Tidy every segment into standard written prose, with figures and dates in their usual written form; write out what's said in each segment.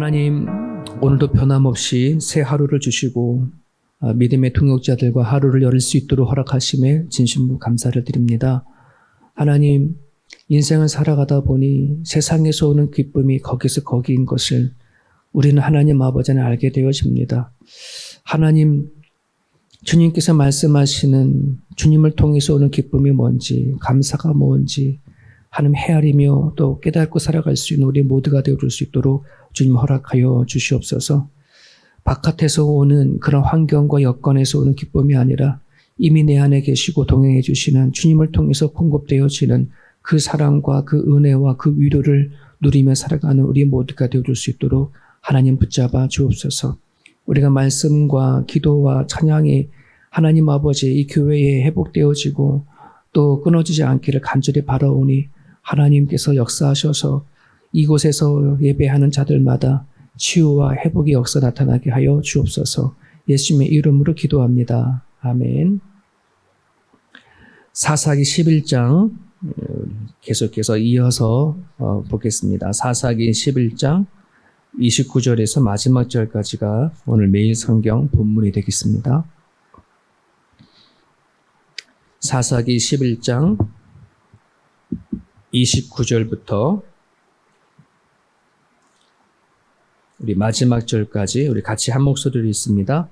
하나님, 오늘도 변함없이 새 하루를 주시고 믿음의 동역자들과 하루를 열을 수 있도록 허락하심에 진심으로 감사를 드립니다. 하나님, 인생을 살아가다 보니 세상에서 오는 기쁨이 거기서 거기인 것을 우리는 하나님 아버지는 알게 되어집니다. 하나님, 주님께서 말씀하시는 주님을 통해서 오는 기쁨이 뭔지, 감사가 뭔지 하나님 헤아리며 또 깨닫고 살아갈 수 있는 우리 모두가 되어줄 수 있도록 주님 허락하여 주시옵소서. 바깥에서 오는 그런 환경과 여건에서 오는 기쁨이 아니라 이미 내 안에 계시고 동행해 주시는 주님을 통해서 공급되어지는 그 사랑과 그 은혜와 그 위로를 누리며 살아가는 우리 모두가 되어줄 수 있도록 하나님 붙잡아 주옵소서. 우리가 말씀과 기도와 찬양이 하나님 아버지 이 교회에 회복되어지고 또 끊어지지 않기를 간절히 바라오니 하나님께서 역사하셔서 이곳에서 예배하는 자들마다 치유와 회복의 역사 나타나게 하여 주옵소서. 예수님의 이름으로 기도합니다. 아멘. 사사기 11장 계속해서 이어서 보겠습니다. 사사기 11장 29절에서 마지막 절까지가 오늘 매일 성경 본문이 되겠습니다. 사사기 11장 29절부터 우리 마지막 절까지 우리 같이 한 목소리로 읽습니다.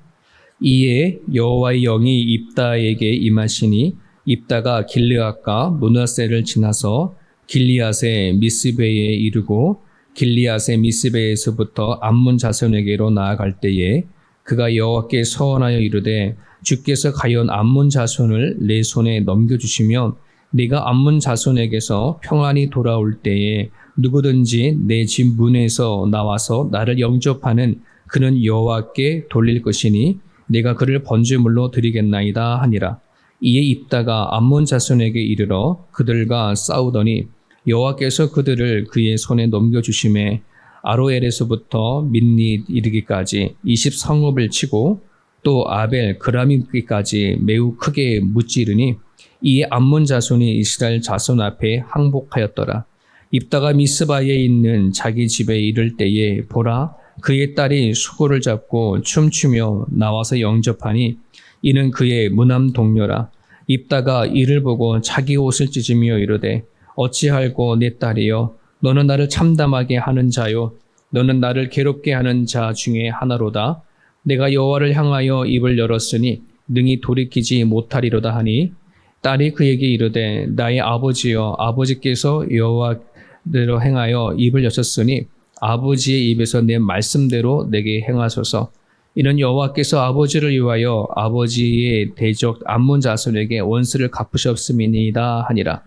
이에 여호와의 영이 입다에게 임하시니 입다가 길르앗과 므낫세를 지나서 길리앗의 미스베에 이르고 길리앗의 미스베에서부터 암몬 자손에게로 나아갈 때에 그가 여호와께 서원하여 이르되 주께서 가연 암몬 자손을 내 손에 넘겨주시면 네가 암몬 자손에게서 평안히 돌아올 때에 누구든지 내 집 문에서 나와서 나를 영접하는 그는 여호와께 돌릴 것이니 내가 그를 번제물로 드리겠나이다 하니라. 이에 입다가 암몬 자손에게 이르러 그들과 싸우더니 여호와께서 그들을 그의 손에 넘겨주심에 아로엘에서부터 민닛 이르기까지 20성읍을 치고 또 아벨 그라밈기까지 매우 크게 무찌르니 이에 암몬 자손이 이스라엘 자손 앞에 항복하였더라. 입다가 미스바에 있는 자기 집에 이를 때에 보라 그의 딸이 수고를 잡고 춤추며 나와서 영접하니 이는 그의 무남 동료라. 입다가 이를 보고 자기 옷을 찢으며 이르되 어찌할꼬 내 딸이여 너는 나를 참담하게 하는 자요 너는 나를 괴롭게 하는 자 중에 하나로다. 내가 여호와를 향하여 입을 열었으니 능히 돌이키지 못하리로다 하니 딸이 그에게 이르되 나의 아버지여 아버지께서 여호와대로 행하여 입을 여셨으니 아버지의 입에서 내 말씀대로 내게 행하소서. 이는 여호와께서 아버지를 위하여 아버지의 대적 암몬 자손에게 원수를 갚으셨음이니이다 하니라.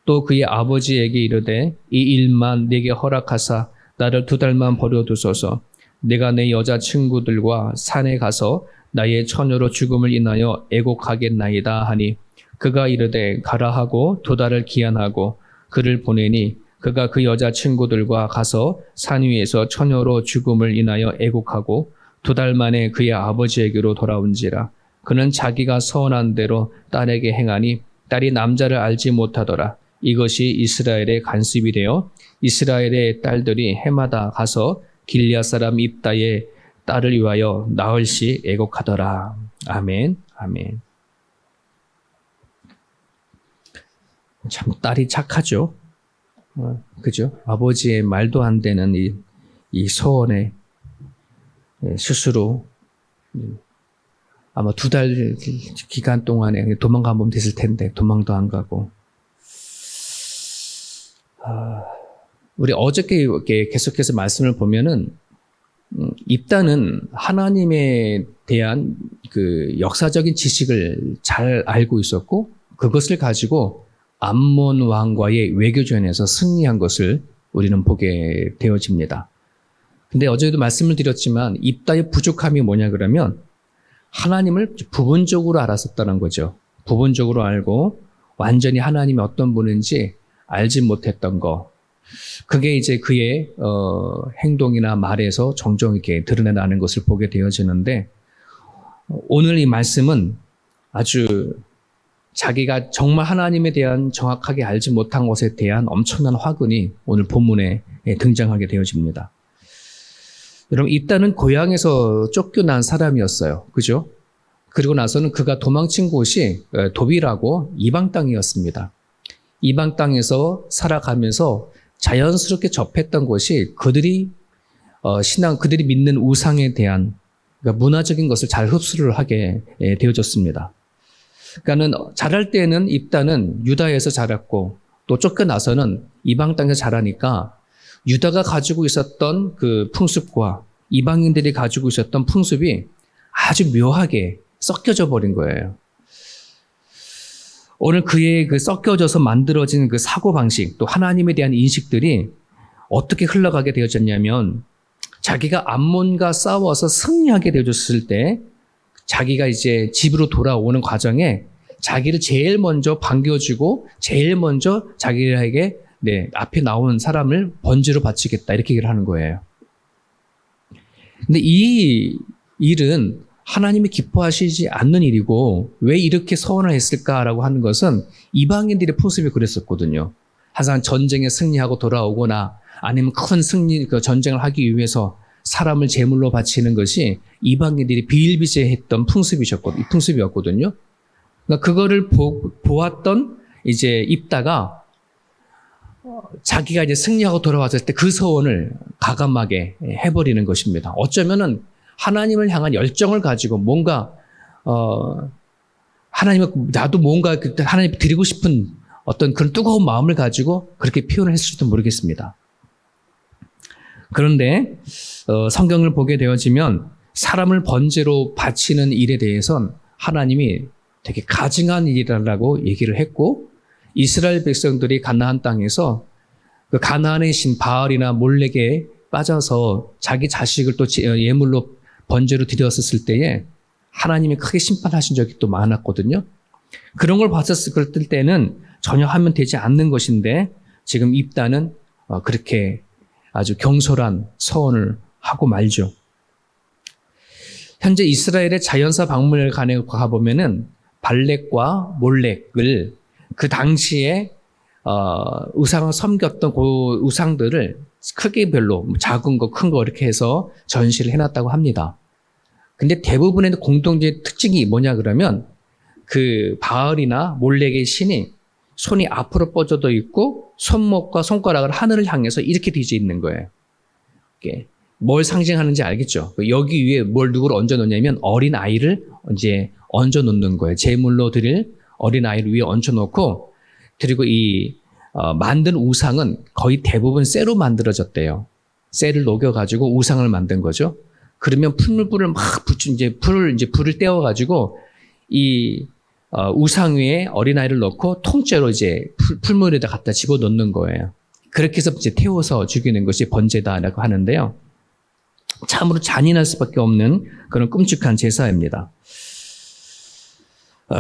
또 그의 아버지에게 이르되 이 일만 내게 허락하사 나를 2달만 버려두소서. 내가 내 여자친구들과 산에 가서 나의 처녀로 죽음을 인하여 애곡하겠나이다 하니 그가 이르되 가라 하고 2달을 기한하고 그를 보내니 그가 그 여자친구들과 가서 산 위에서 처녀로 죽음을 인하여 애곡하고 2달 만에 그의 아버지에게로 돌아온지라. 그는 자기가 서원한 대로 딸에게 행하니 딸이 남자를 알지 못하더라. 이것이 이스라엘의 간습이 되어 이스라엘의 딸들이 해마다 가서 길리앗 사람 입다의 딸을 위하여 나흘씩 애곡하더라. 아멘. 아멘. 참 딸이 착하죠. 그죠? 아버지의 말도 안 되는 이 서원에 스스로 아마 2달 기간 동안에 도망가면 됐을 텐데 도망도 안 가고. 우리 어저께 계속해서 말씀을 보면은 입다는 하나님에 대한 그 역사적인 지식을 잘 알고 있었고 그것을 가지고 암몬 왕과의 외교전에서 승리한 것을 우리는 보게 되어집니다. 근데 어제도 말씀을 드렸지만 입다의 부족함이 뭐냐 그러면 하나님을 부분적으로 알았었다는 거죠. 부분적으로 알고 완전히 하나님이 어떤 분인지 알지 못했던 거. 그게 이제 그의 행동이나 말에서 종종 이렇게 드러나는 것을 보게 되어지는데 오늘 이 말씀은 아주 자기가 정말 하나님에 대한 정확하게 알지 못한 것에 대한 엄청난 화근이 오늘 본문에 등장하게 되어집니다. 여러분, 입다는 고향에서 쫓겨난 사람이었어요. 그죠? 그리고 나서는 그가 도망친 곳이 도비라고 이방 땅이었습니다. 이방 땅에서 살아가면서 자연스럽게 접했던 것이 그들이 그들이 믿는 우상에 대한 그러니까 문화적인 것을 잘 흡수를 하게 되어졌습니다. 그러니까는 자랄 때는 입다는 유다에서 자랐고 또 쫓겨나서는 이방 땅에서 자라니까 유다가 가지고 있었던 그 풍습과 이방인들이 가지고 있었던 풍습이 아주 묘하게 섞여져 버린 거예요. 오늘 그의 그 섞여져서 만들어진 그 사고방식, 또 하나님에 대한 인식들이 어떻게 흘러가게 되어졌냐면, 자기가 암몬과 싸워서 승리하게 되어졌을 때, 자기가 이제 집으로 돌아오는 과정에 자기를 제일 먼저 반겨주고, 제일 먼저 자기에게 앞에 나온 사람을 번제로 바치겠다, 이렇게 얘기를 하는 거예요. 근데 이 일은 하나님이 기뻐하시지 않는 일이고 왜 이렇게 서원을 했을까라고 하는 것은 이방인들의 풍습이 그랬었거든요. 항상 전쟁에 승리하고 돌아오거나 아니면 큰 전쟁을 하기 위해서 사람을 제물로 바치는 것이 이방인들이 비일비재했던 풍습이었거든요. 그러니까 그거를 보았던 이제 입다가 자기가 이제 승리하고 돌아왔을 때 그 서원을 가감하게 해버리는 것입니다. 어쩌면은 하나님을 향한 열정을 가지고 뭔가 나도 뭔가 하나님 드리고 싶은 어떤 그런 뜨거운 마음을 가지고 그렇게 표현을 했을지도 모르겠습니다. 그런데 성경을 보게 되어지면 사람을 번제로 바치는 일에 대해선 하나님이 되게 가증한 일이라고 얘기를 했고, 이스라엘 백성들이 가나안 땅에서 그 가나안의 신 바알이나 몰렉에 빠져서 자기 자식을 또 예물로 번제로 드렸었을 때에 하나님이 크게 심판하신 적이 또 많았거든요. 그런 걸 봤었을 때는 전혀 하면 되지 않는 것인데, 지금 입다는 그렇게 아주 경솔한 서원을 하고 말죠. 현재 이스라엘의 자연사 박물관에 가보면은 발렉과 몰렉을 그 당시에 우상을 섬겼던 그 우상들을 크기별로 작은 거, 큰 거 이렇게 해서 전시를 해놨다고 합니다. 근데 대부분의 공통적인 특징이 뭐냐 그러면 그 바알이나 몰렉의 신이 손이 앞으로 뻗어져 있고 손목과 손가락을 하늘을 향해서 이렇게 뒤져 있는 거예요. 이게 뭘 상징하는지 알겠죠? 여기 위에 누구를 얹어 놓냐면 어린 아이를 이제 얹어 놓는 거예요. 제물로 드릴 어린 아이를 위에 얹혀 놓고, 그리고 이 만든 우상은 거의 대부분 쇠로 만들어졌대요. 쇠를 녹여가지고 우상을 만든 거죠. 그러면 풀물불을 막 불을 떼어가지고 이 우상 위에 어린아이를 넣고 통째로 이제 풀물에다 갖다 집어넣는 거예요. 그렇게 해서 이제 태워서 죽이는 것이 번제다라고 하는데요. 참으로 잔인할 수밖에 없는 그런 끔찍한 제사입니다.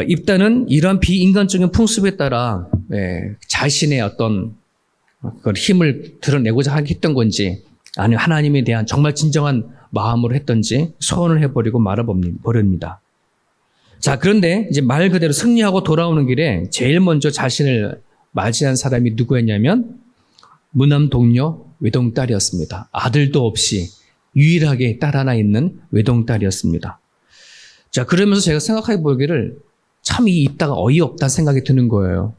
입다는 이러한 비인간적인 풍습에 따라 자신의 어떤 그런 힘을 드러내고자 했던 건지, 아니면 하나님에 대한 정말 진정한 마음으로 했던지 소원을 해버리고 말아버립니다. 자, 그런데 이제 말 그대로 승리하고 돌아오는 길에 제일 먼저 자신을 맞이한 사람이 누구였냐면 무남 동료 외동딸이었습니다. 아들도 없이 유일하게 딸 하나 있는 외동딸이었습니다. 자, 그러면서 제가 생각해 보기를 참 이 입다가 어이없다는 생각이 드는 거예요.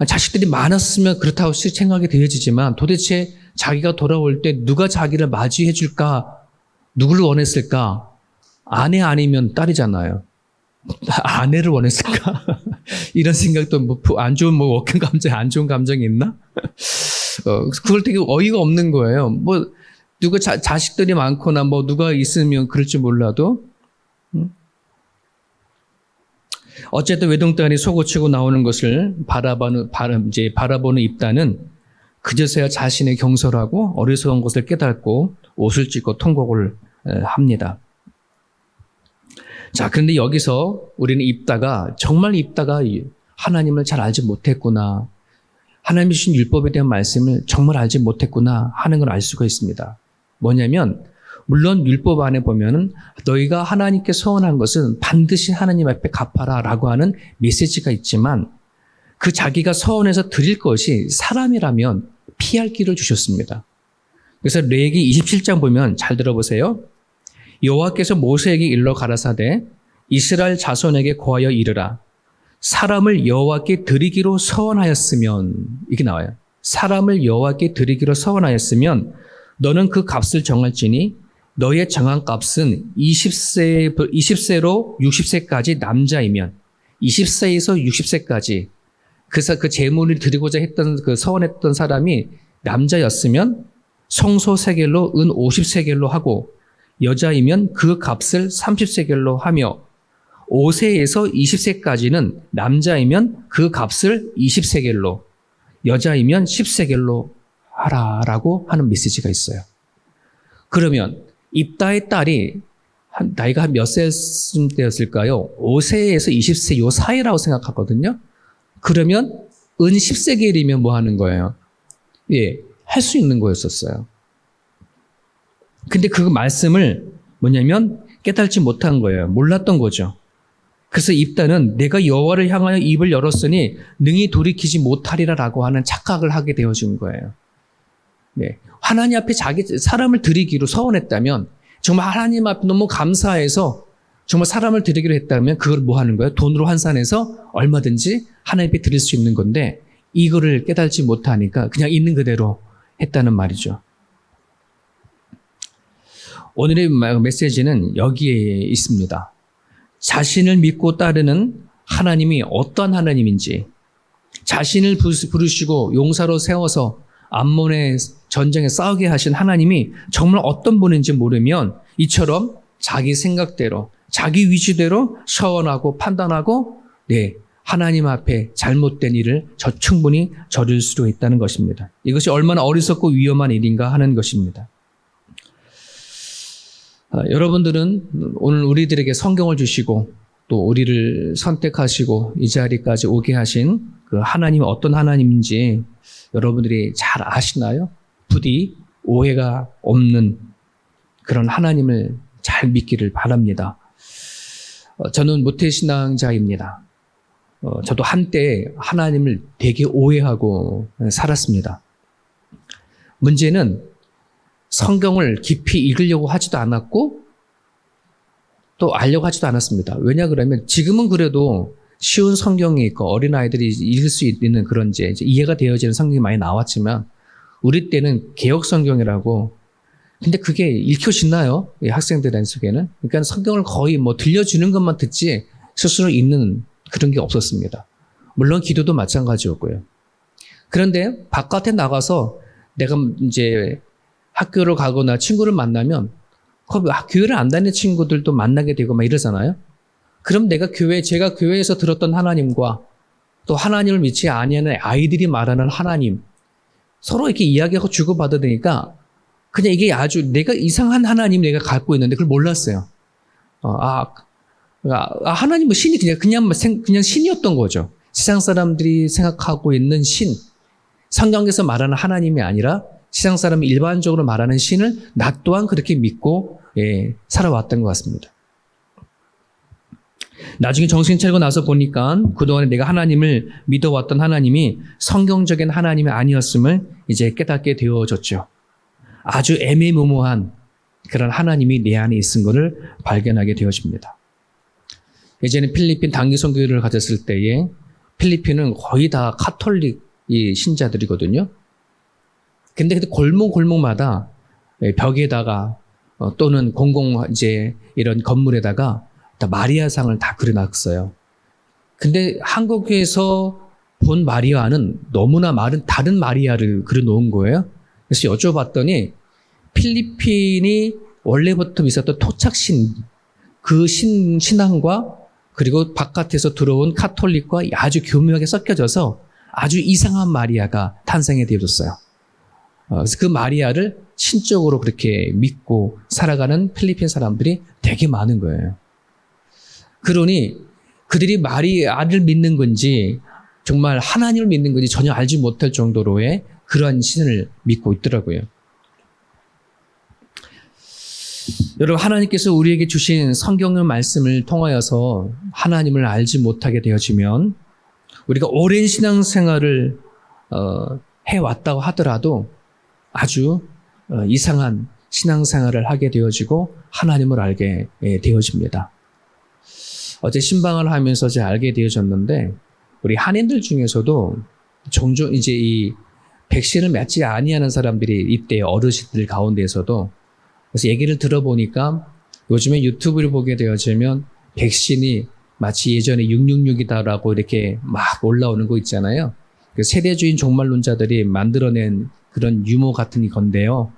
자식들이 많았으면 그렇다고 생각이 되어지지만 도대체 자기가 돌아올 때 누가 자기를 맞이해 줄까? 누구를 원했을까? 아내 아니면 딸이잖아요. 아내를 원했을까? 이런 생각도 안 좋은 워킹 감정, 안 좋은 감정이 있나? 그걸 되게 어이가 없는 거예요. 누가 자식들이 많거나 누가 있으면 그럴지 몰라도, 어쨌든 외동딸이 속옷치고 나오는 것을 바라보는 입다는 그제서야 자신의 경솔하고 어리석은 것을 깨닫고 옷을 찢고 통곡을 합니다. 자, 그런데 여기서 우리는 정말 입다가 하나님을 잘 알지 못했구나, 하나님이 주신 율법에 대한 말씀을 정말 알지 못했구나 하는 걸 알 수가 있습니다. 뭐냐면, 물론 율법 안에 보면은 너희가 하나님께 서원한 것은 반드시 하나님 앞에 갚아라 라고 하는 메시지가 있지만, 그 자기가 서원해서 드릴 것이 사람이라면 피할 길을 주셨습니다. 그래서 레위기 27장 보면 잘 들어보세요. 여호와께서 모세에게 일러 가라사대 이스라엘 자손에게 고하여 이르라. 사람을 여호와께 드리기로 서원하였으면, 이게 나와요. 사람을 여호와께 드리기로 서원하였으면 너는 그 값을 정할지니 너의 정한 값은 20세로 60세까지 남자이면, 20세에서 60세까지 그 제물을 드리고자 했던 그 서원했던 사람이 남자였으면 성소 세겔로 은 50세겔로 하고, 여자이면 그 값을 30세겔로 하며, 5세에서 20세까지는 남자이면 그 값을 20세겔로, 여자이면 10세겔로 하라라고 하는 메시지가 있어요. 그러면 입다의 딸이 나이가 한 몇 세쯤 되었을까요? 5세에서 20세 요 사이라고 생각하거든요. 그러면 은 10세겔이면 뭐 하는 거예요? 예, 할 수 있는 거였었어요. 근데 그 말씀을 뭐냐면 깨달지 못한 거예요. 몰랐던 거죠. 그래서 입다는 내가 여호와를 향하여 입을 열었으니 능히 돌이키지 못하리라라고 하는 착각을 하게 되어진 거예요. 네. 하나님 앞에 자기 사람을 드리기로 서원했다면, 정말 하나님 앞에 너무 감사해서 정말 사람을 드리기로 했다면 그걸 뭐 하는 거예요? 돈으로 환산해서 얼마든지 하나님 앞에 드릴 수 있는 건데, 이거를 깨달지 못하니까 그냥 있는 그대로 했다는 말이죠. 오늘의 메시지는 여기에 있습니다. 자신을 믿고 따르는 하나님이 어떤 하나님인지, 자신을 부르시고 용사로 세워서 암몬의 전쟁에 싸우게 하신 하나님이 정말 어떤 분인지 모르면 이처럼 자기 생각대로, 자기 위주대로 서원하고 판단하고, 네, 하나님 앞에 잘못된 일을 충분히 저질 수도 있다는 것입니다. 이것이 얼마나 어리석고 위험한 일인가 하는 것입니다. 여러분들은 오늘 우리들에게 성경을 주시고 또 우리를 선택하시고 이 자리까지 오게 하신 그 하나님이 어떤 하나님인지 여러분들이 잘 아시나요? 부디 오해가 없는 그런 하나님을 잘 믿기를 바랍니다. 저는 모태신앙자입니다. 저도 한때 하나님을 되게 오해하고 살았습니다. 문제는 성경을 깊이 읽으려고 하지도 않았고 또 알려고 하지도 않았습니다. 왜냐 그러면 지금은 그래도 쉬운 성경이 있고 어린아이들이 읽을 수 있는 그런 이제 이해가 되어지는 성경이 많이 나왔지만, 우리 때는 개혁 성경이라고, 근데 그게 읽혀지나요? 학생들 속에는. 그러니까 성경을 거의 뭐 들려주는 것만 듣지 스스로 읽는 그런 게 없었습니다. 물론 기도도 마찬가지였고요. 그런데 바깥에 나가서 내가 이제 학교를 가거나 친구를 만나면 교회를 안 다니는 친구들도 만나게 되고 막 이러잖아요. 그럼 제가 교회에서 들었던 하나님과 또 하나님을 믿지 아니하는 아이들이 말하는 하나님, 서로 이렇게 이야기하고 주고받으니까 그냥 이게 아주 내가 이상한 하나님 내가 갖고 있는데 그걸 몰랐어요. 하나님은 신이 그냥 신이었던 거죠. 세상 사람들이 생각하고 있는 신, 성경에서 말하는 하나님이 아니라 세상 사람이 일반적으로 말하는 신을 나 또한 그렇게 믿고 살아왔던 것 같습니다. 나중에 정신 차리고 나서 보니까 그동안에 내가 하나님을 믿어왔던 하나님이 성경적인 하나님이 아니었음을 이제 깨닫게 되어졌죠. 아주 애매모호한 그런 하나님이 내 안에 있은 것을 발견하게 되어집니다. 예전에 필리핀 단기 선교를 가졌을 때에 필리핀은 거의 다 카톨릭 신자들이거든요. 근데 골목마다 벽에다가 또는 이런 건물에다가 다 마리아상을 다 그려놨어요. 근데 한국에서 본 마리아는 너무나 다른 마리아를 그려놓은 거예요. 그래서 여쭤봤더니 필리핀이 원래부터 있었던 토착신, 그 신앙과 그리고 바깥에서 들어온 카톨릭과 아주 교묘하게 섞여져서 아주 이상한 마리아가 탄생해 되어졌어요. 그래서 그 마리아를 신적으로 그렇게 믿고 살아가는 필리핀 사람들이 되게 많은 거예요. 그러니 그들이 마리아를 믿는 건지 정말 하나님을 믿는 건지 전혀 알지 못할 정도로의 그러한 신을 믿고 있더라고요. 여러분, 하나님께서 우리에게 주신 성경의 말씀을 통하여서 하나님을 알지 못하게 되어지면 우리가 오랜 신앙생활을 해왔다고 하더라도 아주 이상한 신앙생활을 하게 되어지고 하나님을 알게 되어집니다. 어제 신방을 하면서 제가 알게 되어졌는데 우리 한인들 중에서도 종종 이제 이 백신을 맞지 아니하는 사람들이 이때 어르신들 가운데에서도 그래서 얘기를 들어보니까 요즘에 유튜브를 보게 되어지면 백신이 마치 예전에 666이다라고 이렇게 막 올라오는 거 있잖아요. 그 세대주의 종말론자들이 만들어낸 그런 유머 같은 건데요.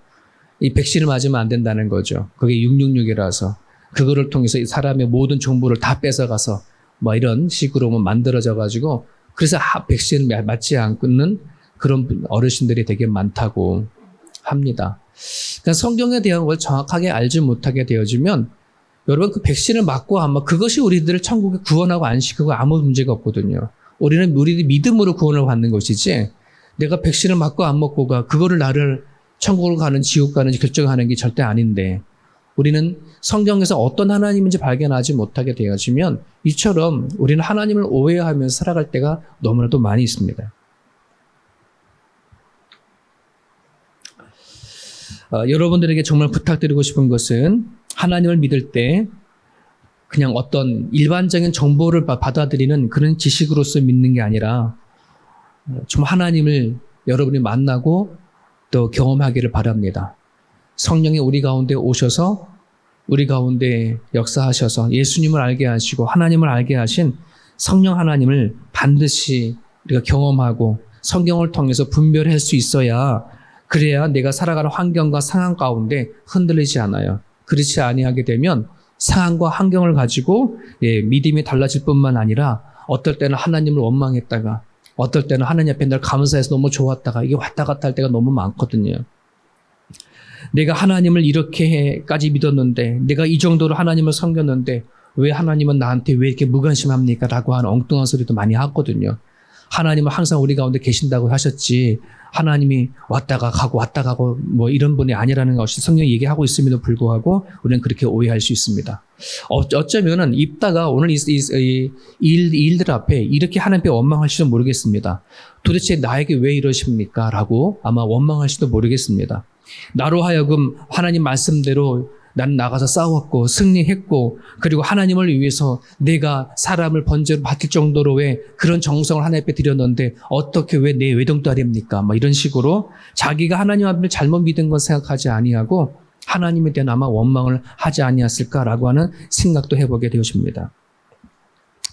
이 백신을 맞으면 안 된다는 거죠. 그게 666이라서 그거를 통해서 이 사람의 모든 정보를 다 뺏어가서 뭐 이런 식으로 만들어져 가지고 그래서 백신을 맞지 않는 그런 어르신들이 되게 많다고 합니다. 그러니까 성경에 대한 걸 정확하게 알지 못하게 되어지면 여러분 그 백신을 맞고 아마 그것이 우리들을 천국에 구원하고 안식하고 아무 문제가 없거든요. 우리는 우리 믿음으로 구원을 받는 것이지 내가 백신을 맞고 안 맞고가 그거를 나를 천국으로 가는 지옥 가는지 결정하는 게 절대 아닌데 우리는 성경에서 어떤 하나님인지 발견하지 못하게 되어지면 이처럼 우리는 하나님을 오해하면서 살아갈 때가 너무나도 많이 있습니다. 여러분들에게 정말 부탁드리고 싶은 것은 하나님을 믿을 때 그냥 어떤 일반적인 정보를 받아들이는 그런 지식으로서 믿는 게 아니라 좀 하나님을 여러분이 만나고 또 경험하기를 바랍니다. 성령이 우리 가운데 오셔서 우리 가운데 역사하셔서 예수님을 알게 하시고 하나님을 알게 하신 성령 하나님을 반드시 우리가 경험하고 성경을 통해서 분별할 수 있어야 그래야 내가 살아가는 환경과 상황 가운데 흔들리지 않아요. 그렇지 아니하게 되면 상황과 환경을 가지고 믿음이 달라질 뿐만 아니라 어떨 때는 하나님을 원망했다가 어떨 때는 하나님 앞에 날 감사해서 너무 좋았다가 이게 왔다 갔다 할 때가 너무 많거든요. 내가 하나님을 이렇게까지 믿었는데 내가 이 정도로 하나님을 섬겼는데 왜 하나님은 나한테 왜 이렇게 무관심합니까? 라고 하는 엉뚱한 소리도 많이 하거든요. 하나님은 항상 우리 가운데 계신다고 하셨지 하나님이 왔다가 가고 뭐 이런 분이 아니라는 것이 성경이 얘기하고 있음에도 불구하고 우리는 그렇게 오해할 수 있습니다. 어쩌면은 입다가 오늘 이 일들 앞에 이렇게 하나님께 원망할지도 모르겠습니다. 도대체 나에게 왜 이러십니까? 라고 아마 원망할지도 모르겠습니다. 나로 하여금 하나님 말씀대로 나는 나가서 싸웠고 승리했고 그리고 하나님을 위해서 내가 사람을 번제로 바뀔 정도로 왜 그런 정성을 하나님 앞에 드렸는데 어떻게 왜 내 외동딸입니까? 뭐 이런 식으로 자기가 하나님 앞에 잘못 믿은 것 생각하지 아니하고 하나님에 대한 아마 원망을 하지 아니했을까라고 하는 생각도 해보게 되어집니다.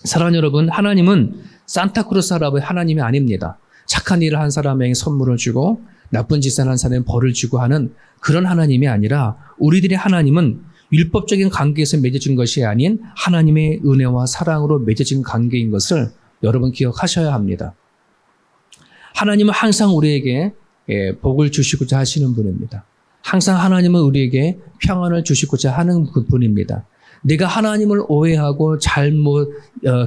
사랑하는 여러분, 하나님은 산타크로스 할아버지 하나님이 아닙니다. 착한 일을 한 사람에게 선물을 주고 나쁜 짓을 한 사람에게 벌을 주고 하는 그런 하나님이 아니라 우리들의 하나님은 율법적인 관계에서 맺어진 것이 아닌 하나님의 은혜와 사랑으로 맺어진 관계인 것을 여러분 기억하셔야 합니다. 하나님은 항상 우리에게 복을 주시고자 하시는 분입니다. 항상 하나님은 우리에게 평안을 주시고자 하는 분입니다. 내가 하나님을 오해하고 잘못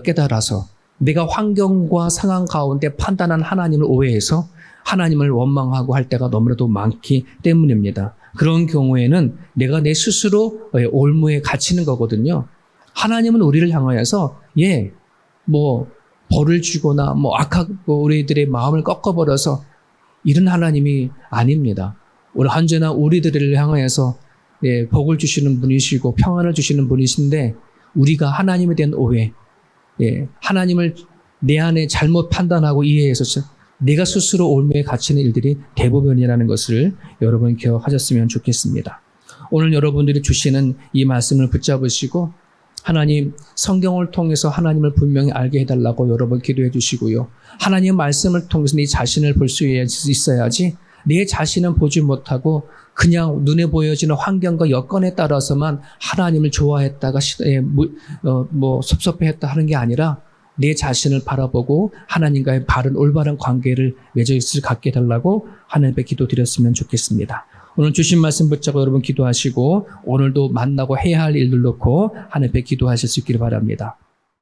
깨달아서 내가 환경과 상황 가운데 판단한 하나님을 오해해서 하나님을 원망하고 할 때가 너무나도 많기 때문입니다. 그런 경우에는 내가 내 스스로 올무에 갇히는 거거든요. 하나님은 우리를 향하여서 벌을 주거나 우리들의 마음을 꺾어버려서 이런 하나님이 아닙니다. 언제나 우리들을 향하여서 복을 주시는 분이시고 평안을 주시는 분이신데 우리가 하나님에 대한 오해, 하나님을 내 안에 잘못 판단하고 이해해서 내가 스스로 올무에 갇히는 일들이 대부분이라는 것을 여러분 기억하셨으면 좋겠습니다. 오늘 여러분들이 주시는 이 말씀을 붙잡으시고 하나님 성경을 통해서 하나님을 분명히 알게 해달라고 여러분 기도해 주시고요. 하나님의 말씀을 통해서 네 자신을 볼 수 있어야지 내 자신은 보지 못하고 그냥 눈에 보여지는 환경과 여건에 따라서만 하나님을 좋아했다가 섭섭해했다 하는 게 아니라 내 자신을 바라보고 하나님과의 바른 올바른 관계를 맺어 있을 갖게 해달라고 하나님께 기도드렸으면 좋겠습니다. 오늘 주신 말씀 붙잡고 여러분 기도하시고 오늘도 만나고 해야 할 일들 놓고 하나님께 기도하실 수 있기를 바랍니다.